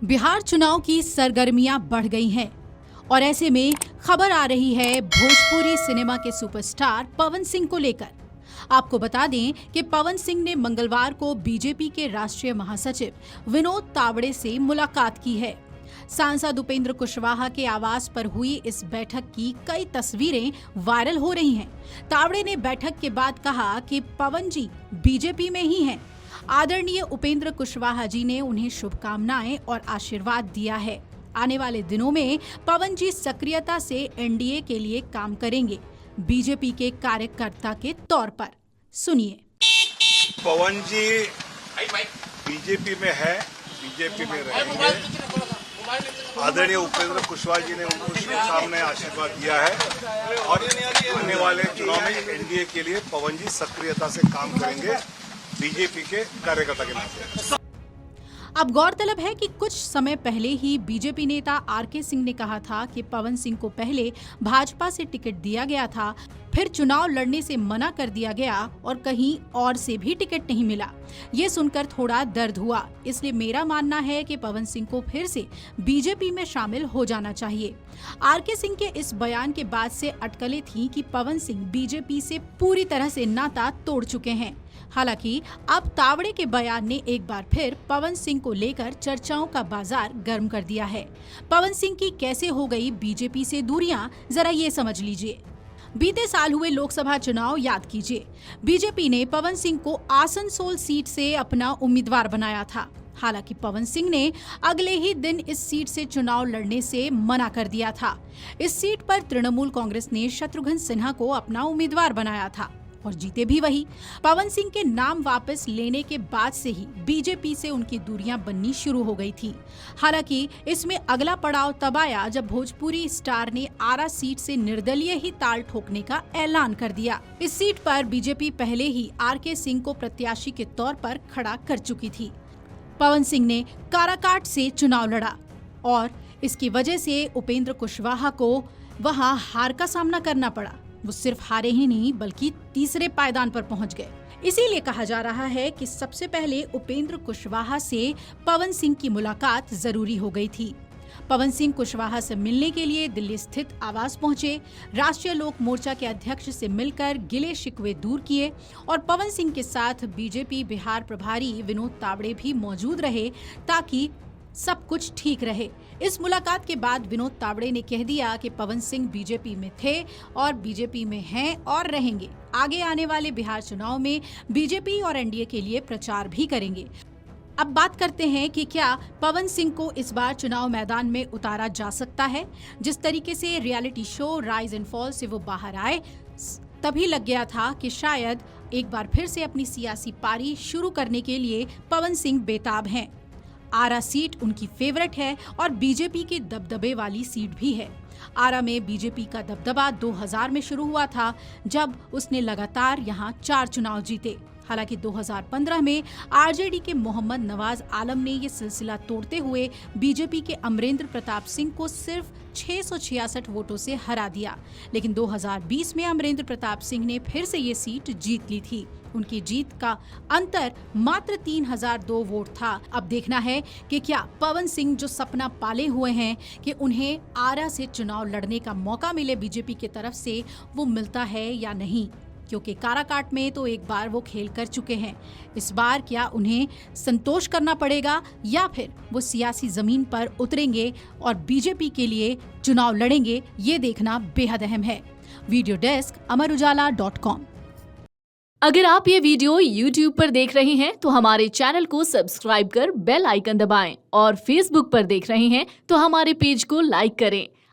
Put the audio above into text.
बिहार चुनाव की सरगर्मियां बढ़ गई हैं और ऐसे में खबर आ रही है भोजपुरी सिनेमा के सुपरस्टार पवन सिंह को लेकर। आपको बता दें कि पवन सिंह ने मंगलवार को बीजेपी के राष्ट्रीय महासचिव विनोद तावड़े से मुलाकात की है। सांसद उपेंद्र कुशवाहा के आवास पर हुई इस बैठक की कई तस्वीरें वायरल हो रही हैं। तावड़े ने बैठक के बाद कहा कि पवन जी बीजेपी में ही हैं। आदरणीय उपेंद्र कुशवाहा जी ने उन्हें शुभकामनाएं और आशीर्वाद दिया है। आने वाले दिनों में पवन जी सक्रियता से एनडीए के लिए काम करेंगे, बीजेपी के कार्यकर्ता के तौर पर। सुनिए। पवन जी बीजेपी में है, बीजेपी में रहेंगे। आदरणीय उपेंद्र कुशवाहा जी ने उनको शुभकामनाएं आशीर्वाद दिया है और आने वाले चुनाव में एनडीए के लिए पवन जी सक्रियता से काम करेंगे, बीजेपी के कार्यकर्ता के नाते। अब गौरतलब है कि कुछ समय पहले ही बीजेपी नेता आरके सिंह ने कहा था कि पवन सिंह को पहले भाजपा से टिकट दिया गया था, फिर चुनाव लड़ने से मना कर दिया गया और कहीं और से भी टिकट नहीं मिला। ये सुनकर थोड़ा दर्द हुआ, इसलिए मेरा मानना है कि पवन सिंह को फिर से बीजेपी में शामिल हो जाना चाहिए। आरके सिंह के इस बयान के बाद से अटकलें थीं कि पवन सिंह बीजेपी से पूरी तरह से नाता तोड़ चुके हैं। हालांकि अब तावड़े के बयान ने एक बार फिर पवन सिंह को लेकर चर्चाओं का बाजार गर्म कर दिया है। पवन सिंह की कैसे हो गई बीजेपी से दूरियां, जरा ये समझ लीजिए। बीते साल हुए लोकसभा चुनाव याद कीजिए। बीजेपी ने पवन सिंह को आसनसोल सीट से अपना उम्मीदवार बनाया था। हालांकि पवन सिंह ने अगले ही दिन इस सीट से चुनाव लड़ने से मना कर दिया था। इस सीट पर तृणमूल कांग्रेस ने शत्रुघ्न सिन्हा को अपना उम्मीदवार बनाया था और जीते भी वही। पवन सिंह के नाम वापस लेने के बाद से ही बीजेपी से उनकी दूरियां बननी शुरू हो गई थी। हालांकि इसमें अगला पड़ाव तब आया जब भोजपुरी स्टार ने आरा सीट से निर्दलीय ही ताल ठोकने का ऐलान कर दिया। इस सीट पर बीजेपी पहले ही आरके सिंह को प्रत्याशी के तौर पर खड़ा कर चुकी थी। पवन सिंह ने काराकाट से चुनाव लड़ा और इसकी वजह से उपेंद्र कुशवाहा को वहां हार का सामना करना पड़ा। वो सिर्फ हारे ही नहीं बल्कि तीसरे पायदान पर पहुंच गए। इसीलिए कहा जा रहा है कि सबसे पहले उपेंद्र कुशवाहा से पवन सिंह की मुलाकात जरूरी हो गई थी। पवन सिंह कुशवाहा से मिलने के लिए दिल्ली स्थित आवास पहुंचे, राष्ट्रीय लोक मोर्चा के अध्यक्ष से मिलकर गिले शिकवे दूर किए और पवन सिंह के साथ बीजेपी बिहार प्रभारी विनोद तावड़े भी मौजूद रहे ताकि सब कुछ ठीक रहे। इस मुलाकात के बाद विनोद तावड़े ने कह दिया कि पवन सिंह बीजेपी में थे और बीजेपी में हैं और रहेंगे। आगे आने वाले बिहार चुनाव में बीजेपी और एनडीए के लिए प्रचार भी करेंगे। अब बात करते हैं कि क्या पवन सिंह को इस बार चुनाव मैदान में उतारा जा सकता है। जिस तरीके से reality show rise and fall से वो बाहर आए, तभी लग गया था कि शायद एक बार फिर से अपनी सियासी पारी शुरू करने के लिए पवन सिंह बेताब हैं। आरा सीट उनकी फेवरेट है और बीजेपी के दबदबे वाली सीट भी है। आरा में बीजेपी का दबदबा 2000 में शुरू हुआ था, जब उसने लगातार यहां 4 चुनाव जीते। हालांकि 2015 में आरजेडी के मोहम्मद नवाज आलम ने ये सिलसिला तोड़ते हुए बीजेपी के अमरेंद्र प्रताप सिंह को सिर्फ 666 वोटों से हरा दिया। लेकिन 2020 में अमरेंद्र प्रताप सिंह ने फिर से ये सीट जीत ली थी। उनकी जीत का अंतर मात्र 3002 वोट था। अब देखना है कि क्या पवन सिंह जो सपना पाले हुए हैं कि उन्हें आरा से चुनाव लड़ने का मौका मिले बीजेपी की तरफ से, वो मिलता है या नहीं, क्योंकि काराकाट में तो एक बार वो खेल कर चुके हैं। इस बार क्या उन्हें संतोष करना पड़ेगा या फिर वो सियासी जमीन पर उतरेंगे और बीजेपी के लिए चुनाव लड़ेंगे, ये देखना बेहद अहम है। वीडियो डेस्क अमरउजाला.com। अगर आप ये वीडियो YouTube पर देख रहे हैं तो हमारे चैनल को सब्सक्राइब कर बेल आइकन दबाएं और Facebook पर देख रहे हैं तो हमारे पेज को लाइक करें।